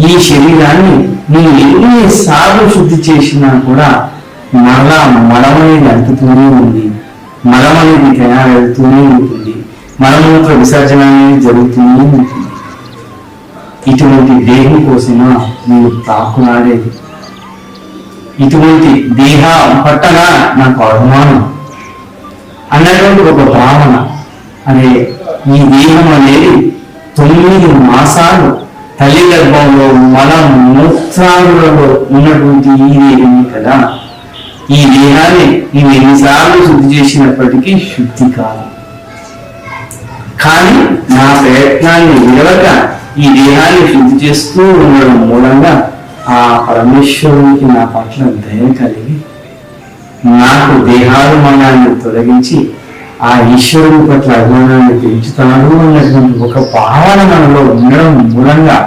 ఈ శరీరాన్ని నేను ఎన్నిసార్లు శుద్ధి చేసినా కూడా మరలా మలం అనేది అంటుతూనే ఉంది, మలం అనేది తయారవుతూనే ఉంటుంది, మలమూత్ర విసర్జన అనేది జరుగుతూనే ఉంటుంది. ఇటువంటి దేహం కోసమా నేను తాకులాడేది? ఇటువంటి దేహం పట్టణ నాకు అవమానం అన్నటువంటి ఒక భావన. అనే ఈ దేహం అనేది 9 మాసాలు తల్లి గర్భంలో మల మూత్రాలలో ఉన్నటువంటి ఈ దేహమే కదా. ఈ దేహాన్ని నేను ఎన్నిసార్లు శుద్ధి చేసినప్పటికీ శుద్ధి కాదు. కానీ నా ప్రయత్నాన్ని విడవక ఈ దేహాన్ని శుద్ధి చేస్తూ ఉండడం మూలంగా ఆ పరమేశ్వరునికి నా పట్ల దయ కలిగి నాకు దేహాభిమానాన్ని తొలగించి ఆ ఈశ్వరుని పట్ల అభిమానాన్ని పెంచుతాడు అన్నటువంటి ఒక భావన మనలో ఉండడం మూలంగా